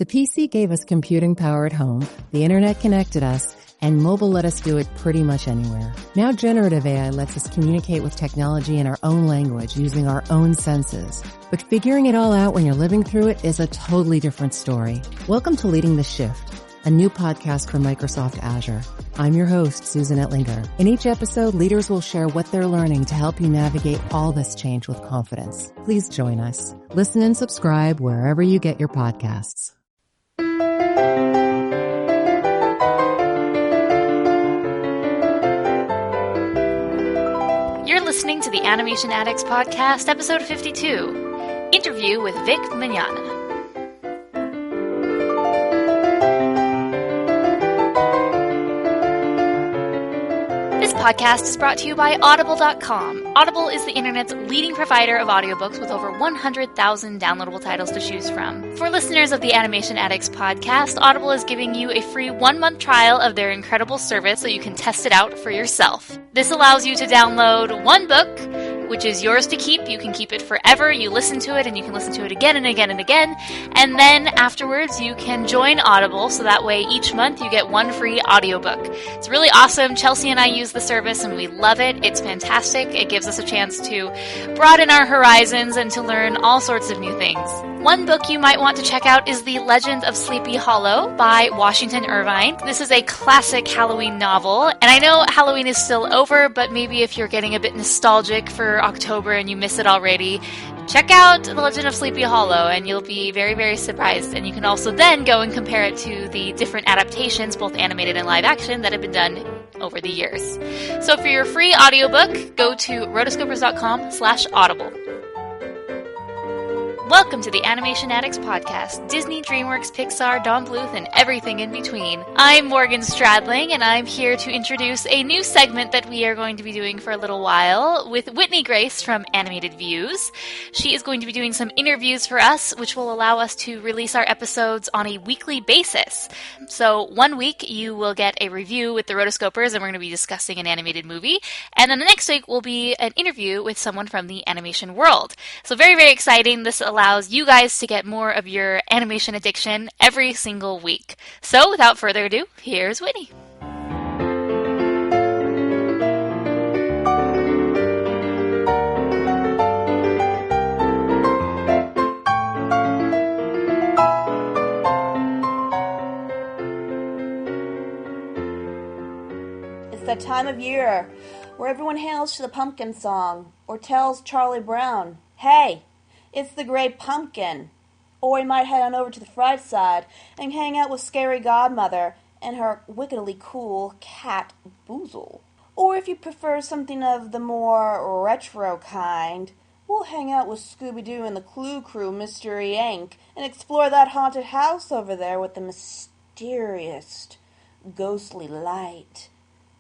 The PC gave us computing power at home, the internet connected us, and mobile let us do it pretty much anywhere. Now generative AI lets us communicate with technology in our own language using our own senses. But figuring it all out when you're living through it is a totally different story. Welcome to Leading the Shift, a new podcast from Microsoft Azure. I'm your host, Susan Ettlinger. In each episode, leaders will share what they're learning to help you navigate all this change with confidence. Please join us. Listen and subscribe wherever you get your podcasts. You're listening to the Animation Addicts Podcast, episode 52, Interview with Vic Mignogna. This podcast is brought to you by Audible.com. Audible is the internet's leading provider of audiobooks with over 100,000 downloadable titles to choose from. For listeners of the Animation Addicts Podcast, Audible is giving you a free 1-month trial of their incredible service so you can test it out for yourself. This allows you to download one book, which is yours to keep. You can keep it forever. You listen to it, and you can listen to it again and again and again. And then afterwards, you can join Audible, so that way each month you get one free audiobook. It's really awesome. Chelsea and I use the service, and we love it. It's fantastic. It gives us a chance to broaden our horizons and to learn all sorts of new things. One book you might want to check out is The Legend of Sleepy Hollow by Washington Irvine. This is a classic Halloween novel, and I know Halloween is still over, but maybe if you're getting a bit nostalgic for October and you miss it already, check out The Legend of Sleepy Hollow and you'll be very, very surprised. And you can also then go and compare it to the different adaptations, both animated and live action, that have been done over the years. So for your free audiobook, go to rotoscopers.com/audible. Welcome to the Animation Addicts Podcast, Disney, DreamWorks, Pixar, Don Bluth, and everything in between. I'm Morgan Stradling, and I'm here to introduce a new segment that we are going to be doing for a little while with Whitney Grace from Animated Views. She is going to be doing some interviews for us, which will allow us to release our episodes on a weekly basis. So 1 week, you will get a review with the Rotoscopers, and we're going to be discussing an animated movie. And then the next week will be an interview with someone from the animation world. So very, very exciting. This allows you guys to get more of your animation addiction every single week. So without further ado, here's Whitney. It's that time of year where everyone hails to the pumpkin song or tells Charlie Brown, "Hey, it's the Great Pumpkin." Or we might head on over to the Fright Side and hang out with Scary Godmother and her wickedly cool cat, Boozle. Or if you prefer something of the more retro kind, we'll hang out with Scooby-Doo and the Clue Crew, Mystery Inc., and explore that haunted house over there with the mysterious, ghostly light.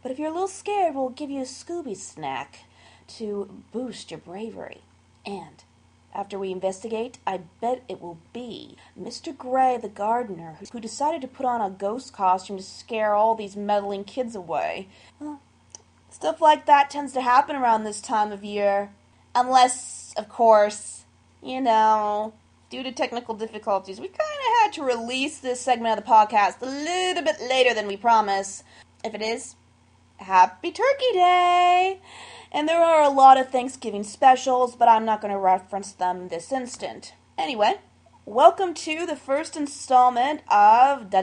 But if you're a little scared, we'll give you a Scooby snack to boost your bravery. And after we investigate, I bet it will be Mr. Gray, the gardener, who decided to put on a ghost costume to scare all these meddling kids away. Well, stuff like that tends to happen around this time of year. Unless, of course, due to technical difficulties, we kind of had to release this segment of the podcast a little bit later than we promised. If it is, Happy Turkey Day! And there are a lot of Thanksgiving specials, but I'm not going to reference them this instant. Anyway, welcome to the first installment of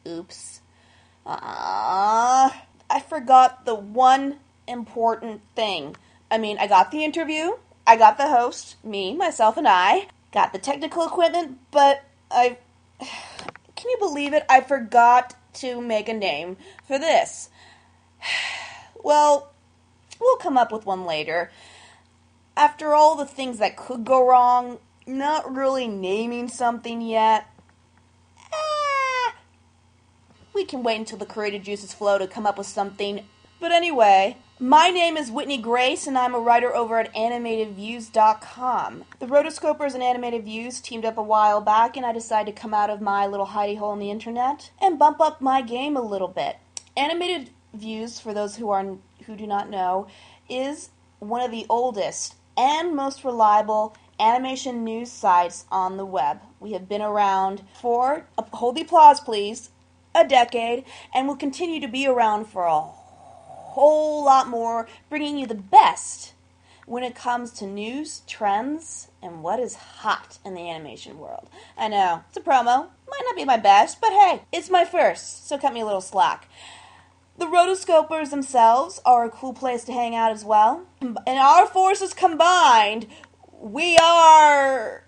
Oops. I forgot the one important thing. I got the interview, I got the host, me, myself, and I, got the technical equipment, but can you believe it? I forgot to make a name for this. Well, we'll come up with one later. After all the things that could go wrong, not really naming something yet. We can wait until the creative juices flow to come up with something. But anyway, my name is Whitney Grace, and I'm a writer over at animatedviews.com. The Rotoscopers and Animated Views teamed up a while back, and I decided to come out of my little hidey hole on the internet and bump up my game a little bit. Animated Views, for those who do not know, is one of the oldest and most reliable animation news sites on the web. We have been around for, hold the applause please, a decade, and will continue to be around for a whole lot more, bringing you the best when it comes to news, trends, and what is hot in the animation world. I know, it's a promo. Might not be my best, but hey, it's my first, so cut me a little slack. The Rotoscopers themselves are a cool place to hang out as well. And our forces combined, we are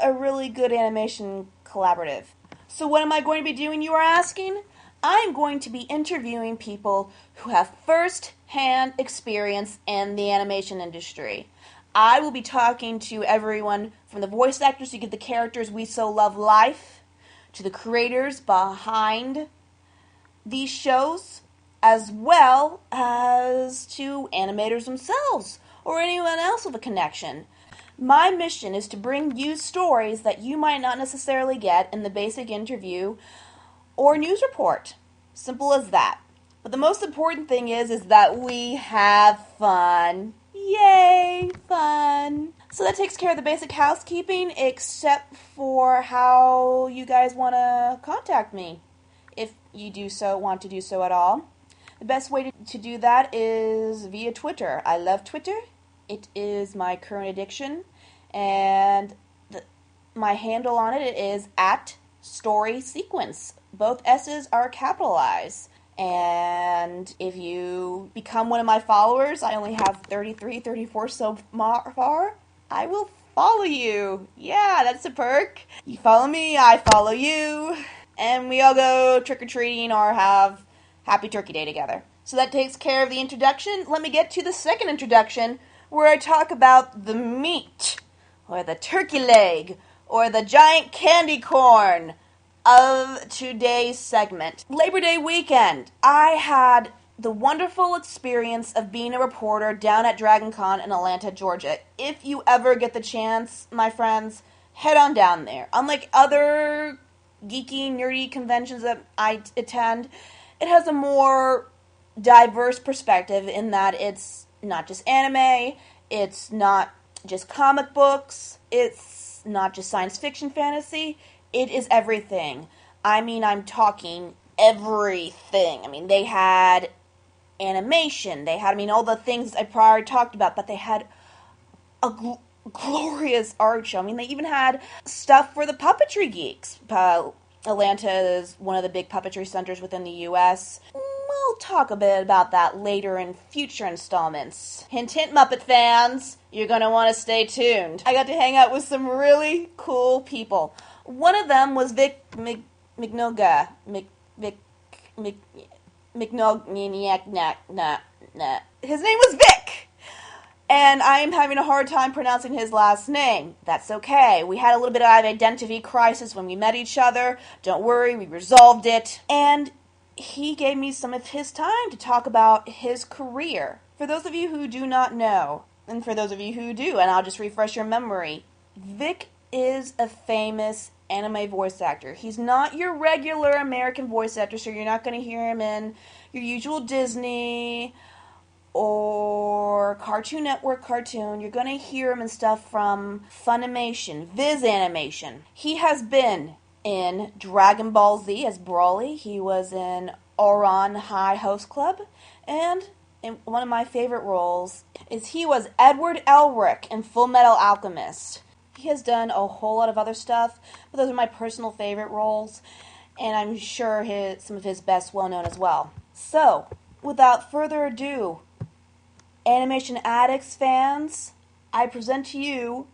a really good animation collaborative. So what am I going to be doing, you are asking? I'm going to be interviewing people who have first-hand experience in the animation industry. I will be talking to everyone from the voice actors who give the characters we so love life, to the creators behind these shows, as well as to animators themselves, or anyone else with a connection. My mission is to bring you stories that you might not necessarily get in the basic interview or news report. Simple as that. But the most important thing is that we have fun. Yay, fun. So that takes care of the basic housekeeping, except for how you guys want to contact me, if you want to do so at all. The best way to do that is via Twitter. I love Twitter. It is my current addiction, and my handle on it is @StorySequence. Both S's are capitalized. And if you become one of my followers, I only have 33, 34 so far, I will follow you. Yeah, that's a perk. You follow me, I follow you, and we all go trick-or-treating or have Happy Turkey Day together. So that takes care of the introduction. Let me get to the second introduction, where I talk about the meat, or the turkey leg, or the giant candy corn of today's segment. Labor Day weekend, I had the wonderful experience of being a reporter down at DragonCon in Atlanta, Georgia. If you ever get the chance, my friends, head on down there. Unlike other geeky, nerdy conventions that I attend, it has a more diverse perspective in that it's not just anime, it's not just comic books, it's not just science fiction fantasy, it is everything. I mean, I'm talking everything. I mean, they had animation, they had, all the things I prior talked about, but they had a glorious art show. They even had stuff for the puppetry geeks. Atlanta is one of the big puppetry centers within the U.S. We'll talk a bit about that later in future installments. Hint, hint, Muppet fans, you're going to want to stay tuned. I got to hang out with some really cool people. One of them was Vic Mignogna. His name was Vic! And I'm having a hard time pronouncing his last name. That's okay. We had a little bit of an identity crisis when we met each other. Don't worry, we resolved it. And he gave me some of his time to talk about his career. For those of you who do not know, and for those of you who do, and I'll just refresh your memory, Vic is a famous anime voice actor. He's not your regular American voice actor, so you're not going to hear him in your usual Disney or Cartoon Network cartoon. You're going to hear him in stuff from Funimation, Viz Animation. He has been in Dragon Ball Z as Broly. He was in Ouran High Host Club. And in one of my favorite roles is he was Edward Elric in Full Metal Alchemist. He has done a whole lot of other stuff, but those are my personal favorite roles, and I'm sure some of his best well-known as well. So, without further ado, Animation Addicts fans, I present to you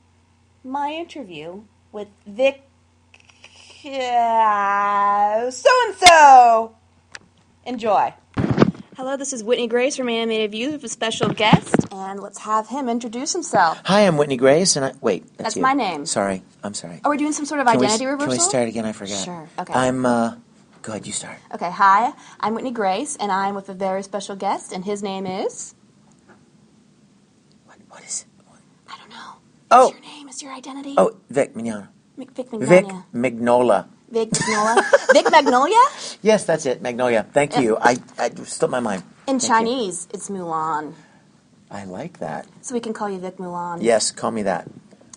my interview with Vic so-and-so. Enjoy. Hello, this is Whitney Grace from Animated View with a special guest, and let's have him introduce himself. Hi, I'm Whitney Grace, and that's you. My name. Sorry, I'm sorry. Are we doing some sort of identity reversal? Can we start again? I forgot. Sure, okay. Go ahead, you start. Okay, hi, I'm Whitney Grace, and I'm with a very special guest, and his name is... What is it? I don't know. Oh! What's your name? Is your identity? Oh, Vic Mignogna. Vic Mignogna. Vic Mignogna. Vic Mignogna? Vic Mignogna? Yes, that's it, Magnolia. Thank you. I slipped my mind. In Thank Chinese, it's Mulan. I like that. So we can call you Vic Mulan. Yes, call me that.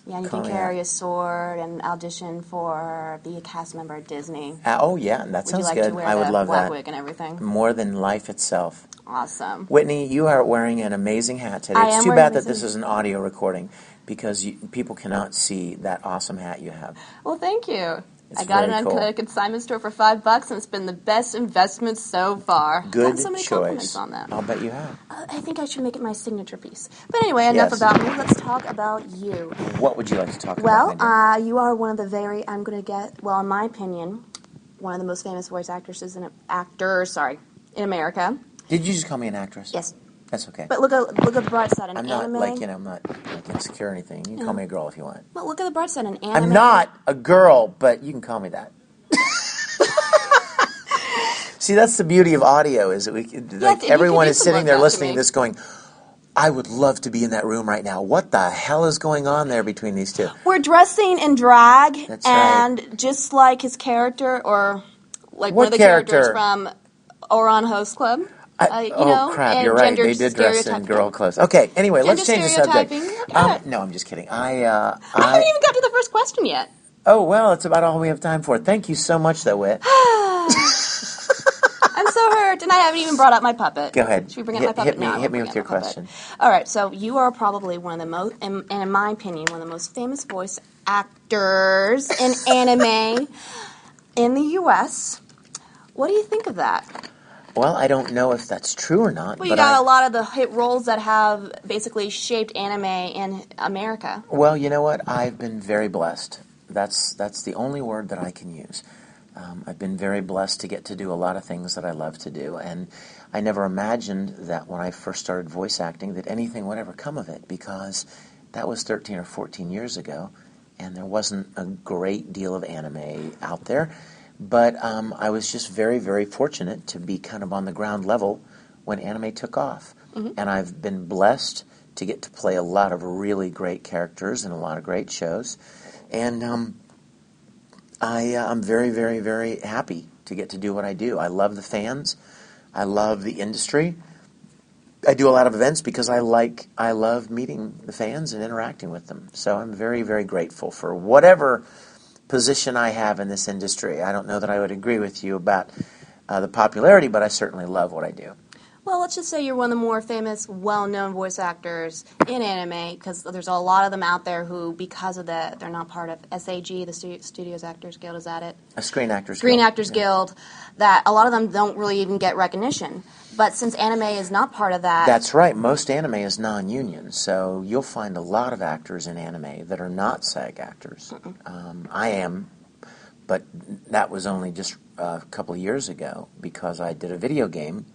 Yeah, and you can carry a sword and audition for be a cast member at Disney. Oh, yeah, that sounds good. I would love that. Black wig and everything. More than life itself. Awesome. Whitney, you are wearing an amazing hat today. It's too bad that this is an audio recording because people cannot see that awesome hat you have. Well, thank you. It's I got it very on a consignment store for $5, and it's been the best investment so far. Good Got so many choice. Compliments on that. I'll bet you have. I think I should make it my signature piece. But anyway, enough about me. Let's talk about you. What would you like to talk about? Well, you are one of the in my opinion, one of the most famous voice actors in America. Did you just call me an actress? Yes. That's okay. But look at the bright side. In I'm anime, not I'm not insecure or anything. You can call me a girl if you want. Well, look at the bright side in anime. I'm not a girl, but you can call me that. See, that's the beauty of audio, is that everyone is sitting there listening to this going, I would love to be in that room right now. What the hell is going on there between these two? We're dressing in drag, That's and right. Just like his character, or like What one of the characters from Oran Host Club. Crap, you're right. They did dress in girl clothes. Okay, anyway, let's change the subject. No, I'm just kidding. I haven't even got to the first question yet. Oh, well, it's about all we have time for. Thank you so much, though, Whit. I'm so hurt, and I haven't even brought up my puppet. Go ahead. Should we bring up my puppet? Hit me with your question. All right, so you are probably one of the most, and in my opinion, one of the most famous voice actors in anime in the U.S. What do you think of that? Well, I don't know if that's true or not. Well, you got a lot of the hit roles that have basically shaped anime in America. Well, you know what? I've been very blessed. That's the only word that I can use. I've been very blessed to get to do a lot of things that I love to do, and I never imagined that when I first started voice acting that anything would ever come of it, because that was 13 or 14 years ago, and there wasn't a great deal of anime out there. But I was just very, very fortunate to be kind of on the ground level when anime took off. Mm-hmm. And I've been blessed to get to play a lot of really great characters in a lot of great shows. And I'm very, very, very happy to get to do what I do. I love the fans. I love the industry. I do a lot of events because I love meeting the fans and interacting with them. So I'm very, very grateful for whatever position I have in this industry. I don't know that I would agree with you about the popularity, but I certainly love what I do. Well, let's just say you're one of the more famous, well-known voice actors in anime, because there's a lot of them out there who, because of that, they're not part of SAG, the Studios Actors Guild, is that it? A Screen Actors Guild. Screen Actors Guild, that a lot of them don't really even get recognition. But since anime is not part of that... That's right. Most anime is non-union, so you'll find a lot of actors in anime that are not SAG actors. I am, but that was only just a couple of years ago because I did a video game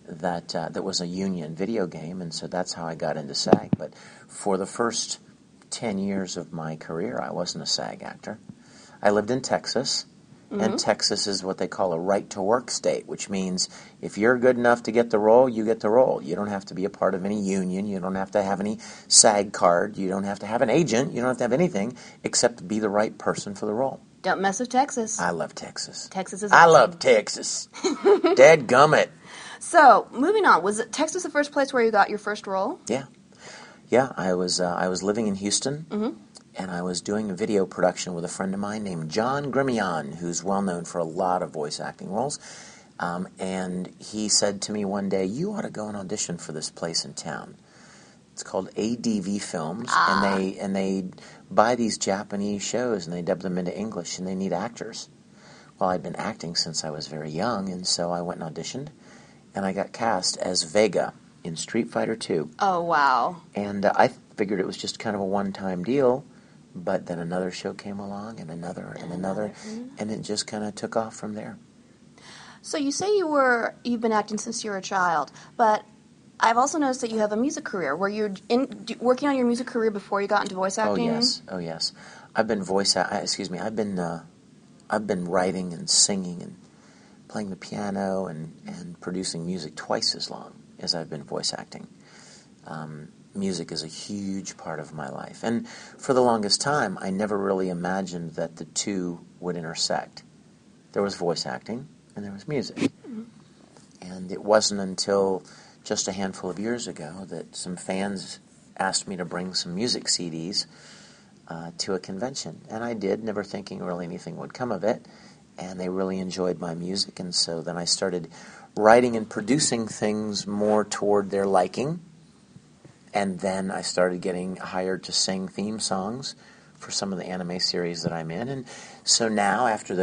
that was a union video game, and so that's how I got into SAG. But for the first 10 years of my career, I wasn't a SAG actor. I lived in Texas. And Texas is what they call a right-to-work state, which means if you're good enough to get the role, you get the role. You don't have to be a part of any union. You don't have to have any SAG card. You don't have to have an agent. You don't have to have anything except to be the right person for the role. Don't mess with Texas. I love Texas. Texas is I awesome. love Texas. Dadgummit. So, moving on. Was Texas the first place where you got your first role? Yeah. Yeah, I was living in Houston. And I was doing a video production with a friend of mine named John Grimion, who's well known for a lot of voice acting roles. And he said to me one day, you ought to go and audition for this place in town. It's called ADV Films, and they buy these Japanese shows and they dub them into English, and they need actors. Well, I'd been acting since I was very young, and so I went and auditioned, and I got cast as Vega in Street Fighter II. Oh, wow. And I figured it was just kind of a one-time deal. But then another show came along, and another, and it just kind of took off from there. So you say you've been acting since you were a child, but I've also noticed that you have a music career. Were you working on your music career before you got into voice acting? Oh yes. I've been I've been writing and singing and playing the piano and producing music twice as long as I've been voice acting. Music is a huge part of my life. And for the longest time, I never really imagined that the two would intersect. There was voice acting, and there was music. And it wasn't until just a handful of years ago that some fans asked me to bring some music CDs to a convention. And I did, never thinking really anything would come of it. And they really enjoyed my music. And so then I started writing and producing things more toward their liking. And then I started getting hired to sing theme songs for some of the anime series that I'm in. And so now, after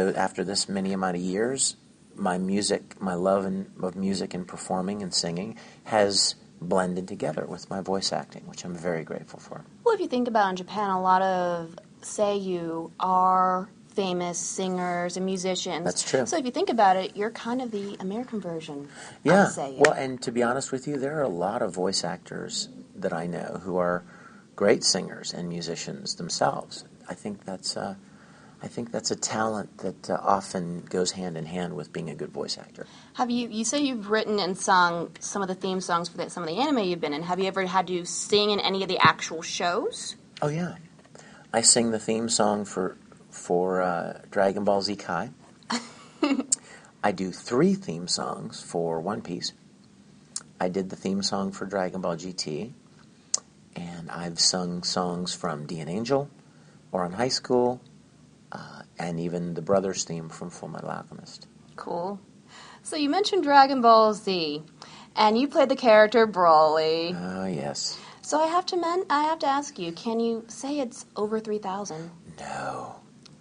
this many amount of years, my love of music and performing and singing has blended together with my voice acting, which I'm very grateful for. Well, if you think about in Japan, a lot of seiyuu are famous singers and musicians. That's true. So if you think about it, you're kind of the American version of seiyuu. Well, and to be honest with you, there are a lot of voice actors that I know who are great singers and musicians themselves. I think that's a talent that often goes hand in hand with being a good voice actor. You say you've written and sung some of the theme songs for some of the anime you've been in. Have you ever had to sing in any of the actual shows? Oh yeah, I sing the theme song for Dragon Ball Z Kai. I do 3 theme songs for One Piece. I did the theme song for Dragon Ball GT, and I've sung songs from D and Angel, or on High School, and even the Brothers theme from Full Metal Alchemist. Cool. So you mentioned Dragon Ball Z, and you played the character Broly. Oh, yes. So I have to ask you, can you say it's over 3,000? No.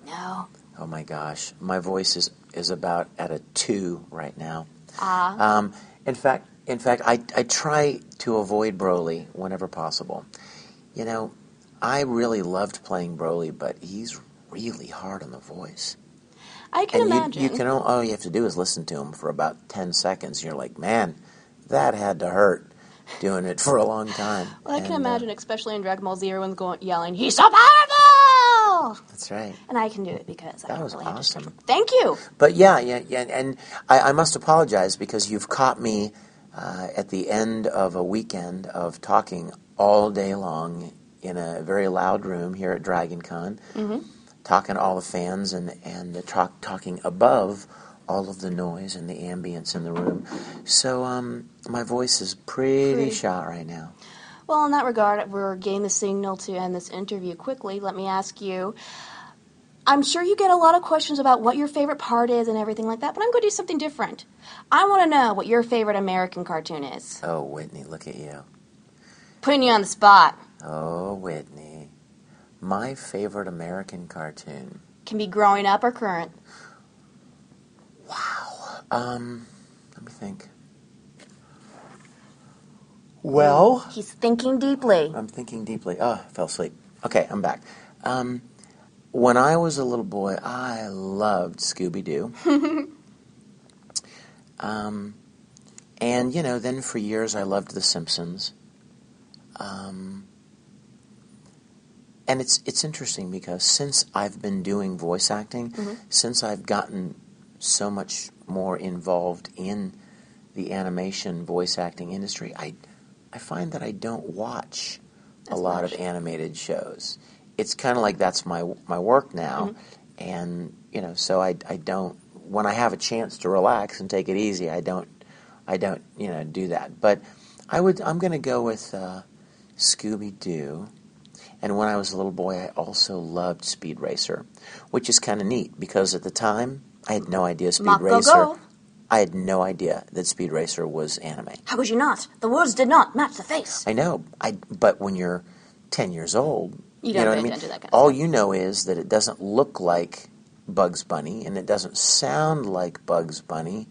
No. Oh my gosh, my voice is about at a 2 right now. In fact, I try to avoid Broly whenever possible. You know, I really loved playing Broly, but he's really hard on the voice. I can imagine. All you have to do is listen to him for about 10 seconds. You're like, man, that had to hurt doing it for a long time. Well, I can imagine, especially in Dragon Ball Z, everyone's yelling, "He's so powerful!" That's right. And I can do it because that was awesome. Thank you. But yeah, and I must apologize because you've caught me at the end of a weekend of talking all day long in a very loud room here at Dragon Con, talking to all the fans and talking above all of the noise and the ambience in the room. So my voice is pretty shot right now. Well, in that regard, we're getting the signal to end this interview quickly. Let me ask you, I'm sure you get a lot of questions about what your favorite part is and everything like that, but I'm going to do something different. I want to know what your favorite American cartoon is. Oh, Whitney, look at you. Putting you on the spot. Oh, Whitney. My favorite American cartoon. Can be growing up or current. Wow. Let me think. Well, he's thinking deeply. I'm thinking deeply. Oh, I fell asleep. Okay, I'm back. When I was a little boy, I loved Scooby-Doo. And, then for years I loved The Simpsons. And it's interesting because since I've been doing voice acting, since I've gotten so much more involved in the animation voice acting industry, I find that I don't watch a lot of animated shows. It's kind of like that's my work now, and so I don't. When I have a chance to relax and take it easy, I don't do that. But I'm going to go with Scooby-Doo. And when I was a little boy, I also loved Speed Racer, which is kind of neat because at the time I had no idea I had no idea that Speed Racer was anime. How could you not? The words did not match the face. I know. But when you're 10 years old, you don't know pay what I mean? attention to that kind of All stuff. you know is that it doesn't look like Bugs Bunny and it doesn't sound like Bugs Bunny,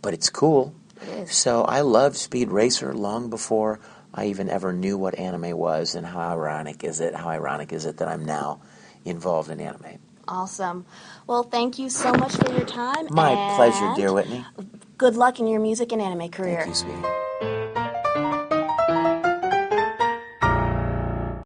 but it's cool. It is. So I loved Speed Racer long before I even ever knew what anime was, and how ironic is it that I'm now involved in anime. Awesome. Well, thank you so much for your time. My pleasure, dear Whitney. Good luck in your music and anime career. Thank you, sweetie.